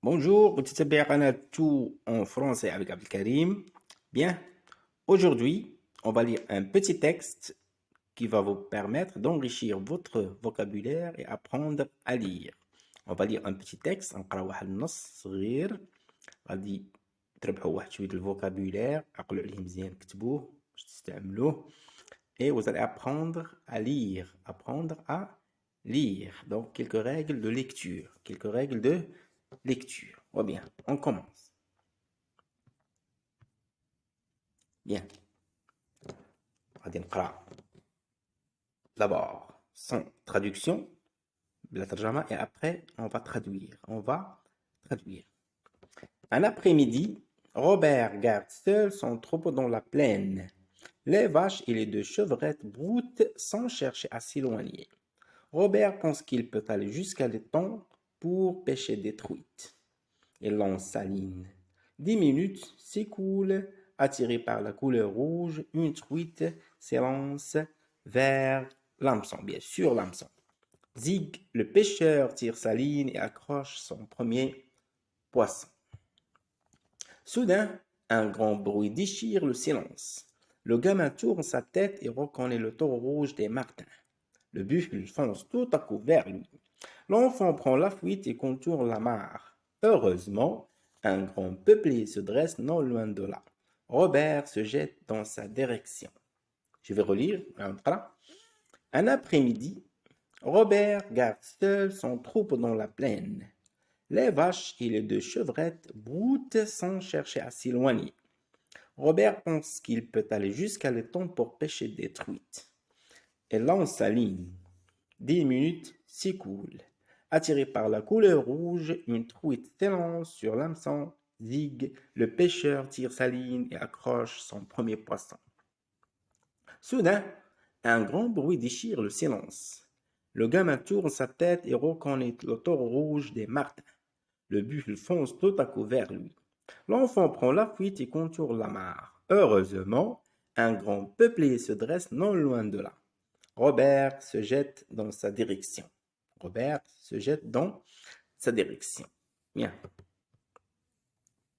Bonjour, on tout en français avec Abdelkarim. Bien, aujourd'hui, on va lire un petit texte qui va vous permettre d'enrichir votre vocabulaire et apprendre à lire. On va lire un petit texte, نقرا واحد النص صغير غادي تربحوا واحد شوية الفوكابulaire، عقلوا عليه مزيان كتبوه باش تستعملوه et vous allez apprendre à lire, apprendre à lire. Donc quelques règles de lecture, quelques règles de lecture. Oh bien, on commence. Bien. غادي نقرا d'abord sans traduction, la tarjama, et après on va traduire. On va traduire. Un après-midi, Robert garde seul son troupeau dans la plaine. Les vaches et les deux chevrettes broutent sans chercher à s'éloigner. Robert pense qu'il peut aller jusqu'à l'étang pour pêcher des truites. Il lance sa ligne. 10 minutes s'écoulent. Attiré par la couleur rouge, une truite s'élance vers l'hameçon, bien sûr l'hameçon. Zig, le pêcheur, tire sa ligne et accroche son premier poisson. Soudain, un grand bruit déchire le silence. Le gamin tourne sa tête et reconnaît le taureau rouge des martins. Le buffle fonce tout à coup vers lui. L'enfant prend la fuite et contourne la mare. Heureusement, un grand peuplier se dresse non loin de là. Robert se jette dans sa direction. Je vais relire. Un après-midi, Robert garde seul son troupeau dans la plaine. Les vaches et les deux chevrettes broutent sans chercher à s'éloigner. Robert pense qu'il peut aller jusqu'à l'étang pour pêcher des truites. Il lance sa ligne. 10 minutes s'écoulent. Attiré par la couleur rouge, une truite s'élance sur l'hameçon. Zig, le pêcheur, tire sa ligne et accroche son premier poisson. Soudain, un grand bruit déchire le silence. Le gamin tourne sa tête et reconnaît le taureau rouge des martins. Le buffle fonce tout à coup vers lui. L'enfant prend la fuite et contourne la mare. Heureusement, un grand peuplier se dresse non loin de là. Robert se jette dans sa direction. Robert se jette dans sa direction. Bien.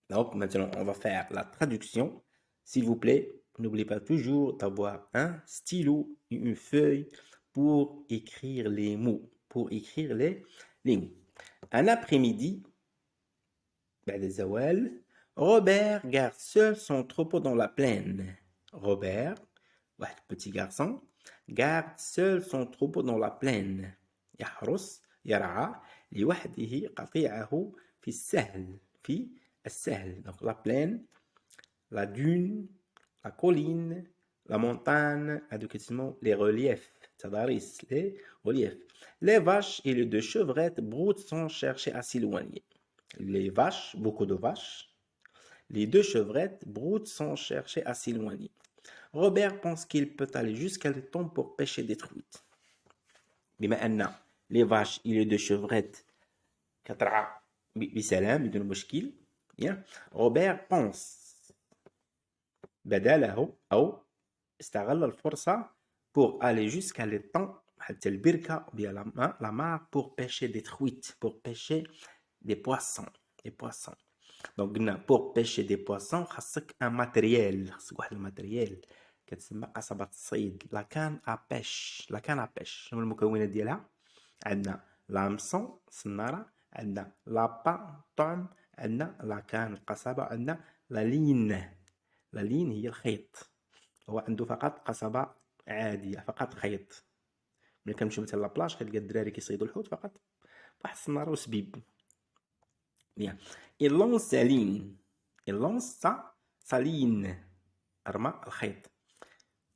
Donc, maintenant, on va faire la traduction. S'il vous plaît, n'oubliez pas toujours d'avoir un stylo et une feuille pour écrire les mots. Pour écrire les mots. Un après-midi, بعد الزوال, Robert garde seul son troupeau dans la plaine. Robert, واحد petit garçon, garde seul son troupeau dans la plaine. يحرس يرعى لوحده قطيعه في السهل في السهل. Donc la plaine, la dune, la colline, la montagne, éducativement les reliefs. تضاريس les reliefs. Les vaches et les deux chevrettes broutent sans chercher à s'éloigner. Les vaches, beaucoup de vaches. Les deux chevrettes broutent sans chercher à s'éloigner. Robert pense qu'il peut aller jusqu'à l'étang pour pêcher des truites. بما أن les vaches et les deux chevrettes كترعى بسلام بدون مشكل. Robert pense بدله أو استغل الفرصة pour aller jusqu'à l'étang حتى البركة ديال la mare pour pêcher des truites, pour pêcher des poissons. Des poissons. Donc pour pêcher des poissons خاصك un matériel, خاصك واحد الماتريال كتسمى قصبة الصيد. لا كان ا بيش. لا كان ا بيش شنو المكونات ديالها؟ عندنا لامسون صنارة، عندنا لابا طعم، عندنا لا كان القصبة، عندنا لا لين. لا لين هي الخيط. هو عنده فقط قصبة عادية، فقط خيط. ملي كنمشيو مثلا لابلاج كتلقى الدراري كيصيدوا الحوت فقط واحد الصنارة وسبيب. Bien. Il lance sa ligne. Il lance sa ligne. رمى الخيط.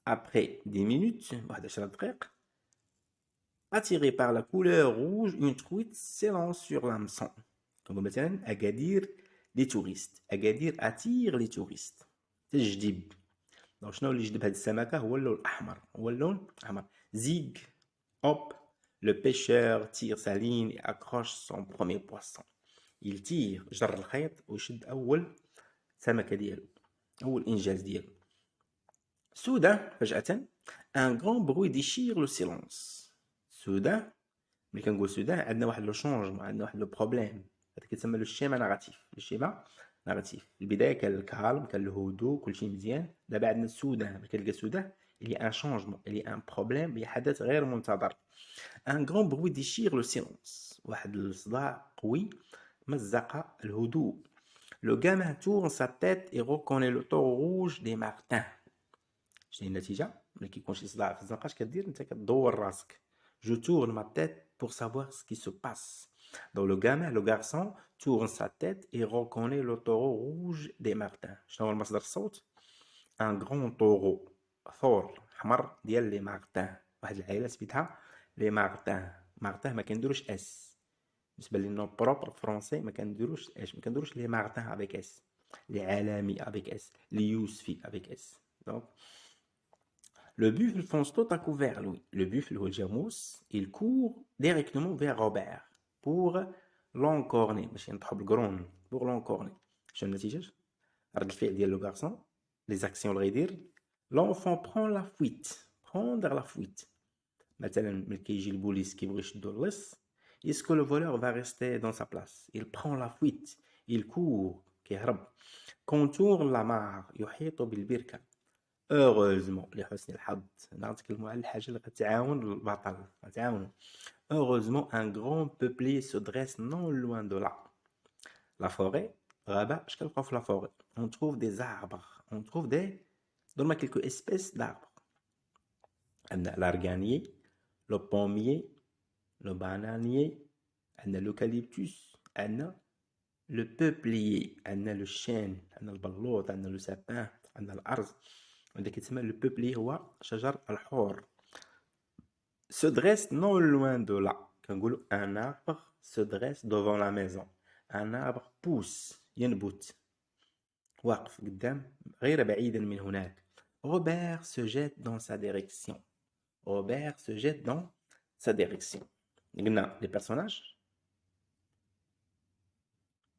Après 10 minutes, واحد 10 دقائق, attiré par la couleur rouge, une truite s'élance sur l'hameçon. Donc مثلا أكادير les touristes. أكادير attire les touristes. تجذب. Donc شنو اللي يجذب هاد السمكة؟ هو اللون الأحمر. هو اللون الأحمر. Zig, hop, le pêcheur tire sa ligne et accroche son premier poisson. Il tire, جر الخيط ويشد أول سمكة ديالو، أول إنجاز ديالو. Soudain, فجأة, un grand bruit déchire le silence. Soudain, ملي كنقول soudain عندنا واحد لو شونجمون، عندنا واحد لو بروبليم. هاد كتسمى لو شيما ناراتيف. لو شيما ناراتيف البدايه كان الكالم، كان الهدوء، كلشي مزيان. دابا عندنا السودان، كتلقى السودان il y a un changement, il y a un problème، il y a حدث غير منتظر. un grand bruit déchire le silence، واحد الصداع قوي مزق الهدوء. le gamin tourne sa tête et reconnaît le taureau rouge des martins. شنو هي النتيجه؟ ملي كيكون شي صداع في الزنقه اش كدير؟ انت كدور راسك. je tourne ma tête pour savoir ce qui se passe. donc le gamin, le garçon tourne sa tête et reconnaît le taureau rouge des martins. شنو هو المصدر الصوت؟ ان غران طورو، ثور حمر ديال لي مارتان، واحد العائله سميتها لي مارتان. مارتان ما كنديروش اس، بالنسبه لي نو بروبر فرونسي ما كنديروش اش، ما كنديروش لي مارتان افيك اس، لي عالمي افيك اس، لي يوسفي افيك اس. دونك le buffle fonce tout à coup vers lui. Le buffle هو الجاموس il court directement vers Robert pour l'encorner، باش ينطحو بالقرون pour l'encorner. شنو النتيجه؟ رد الفعل ديال لو غارسون، les actions اللي غيدير. l'enfant prend la fuite، prendre la fuite. مثلا ملي كيجي البوليس كيبغي يشدو اللص، est-ce que le voleur va rester dans sa place؟ il prend la fuite، il court كيهرب. contourne la mare، يحيط بالبركة. heureusement، لحسن الحظ، هنا غنتكلموا على الحاجة اللي غتعاون البطل، غتعاونو. heureusement un grand peuplier se dresse non loin de là. la forêt، غابة، اش كنلقاو في لا فوري؟ on trouve des arbres، on trouve des donne-moi quelques espèces d'arbres. عندنا l'arganier، le pommier، le bananier، عندنا l'eucalyptus، عندنا le peuplier، عندنا le chêne، عندنا البلوط، عندنا le sapin، عندنا الأرز. عندنا كيتسمى le peuplier هو شجر الحور. se dresse non loin de là، كنقولوا un arbre se dresse devant la maison. un arbre pousse، ينبت، واقف قدام غير بعيدا من هناك. Robert se jette dans sa direction. Robert se jette dans sa direction. قلنا les personnages.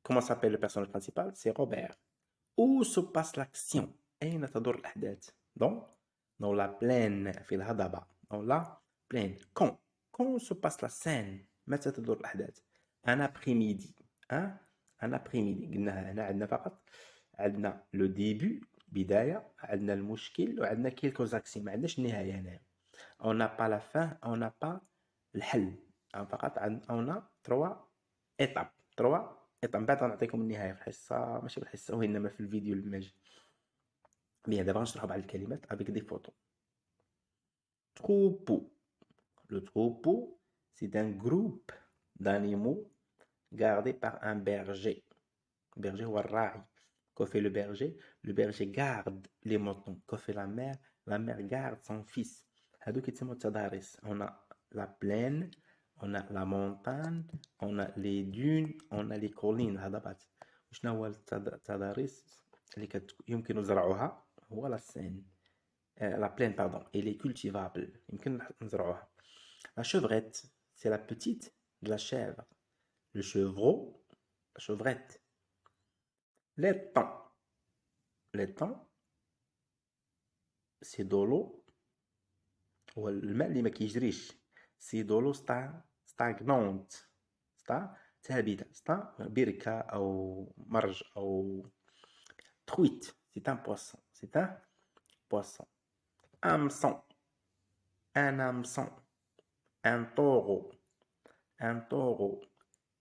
Comment s'appelle le personnage principal? C'est Robert. Où se passe l'action? أين تدور الأحداث؟ dans la plaine، في الهضبة. dans la plaine. quand se passe la scène؟ متى تدور الأحداث؟ un après-midi. un après-midi. قلنا هنا عندنا فقط عندنا لو ديبي بداية، عندنا المشكل، وعندنا كيلكوز اكسيون، ما عندناش النهاية هنا. on n'a pas la fin، on n'a pas الحل، فقط on a 3 étapes. 3 étapes. من بعد غنعطيكم النهاية في الحصة، ماشي في الحصة وإنما في الفيديو الماجي. بيان دابا غنشرحو بعض الكلمات avec des photos. troupeau. le troupeau c'est un groupe d'animaux gardés par un berger. berger هو الراعي. que fait le berger? le berger garde les moutons. que fait la mère? la mère garde son fils. هادو كيتسموا التضاريس. on a la plaine، on a la montagne، on a les dunes، on a les collines، الهضبات. وشنو هو التضاريس اللي يمكن زرعها؟ هو لا سين، la plaine pardon، et les cultivables يمكن نزرعوها. la chevrette c'est la petite de la chèvre. le chevreau، la chevrette. l'étang c'est de l'eau، هو الماء اللي ما كيجريش. سي دولو ستاغنونت، ثابته. بركه او مرج او ترويت. سي ان بواسون، سي ان بواسون. hameçon، un hameçon. un taureau، un taureau.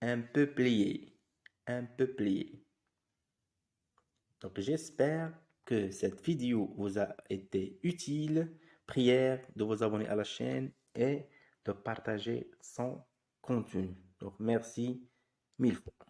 un peuplier، un peuplier. donc j'espère que cette vidéo vous a été utile. Prière de vous abonner à la chaîne et de partager son contenu. Donc merci 1000 fois.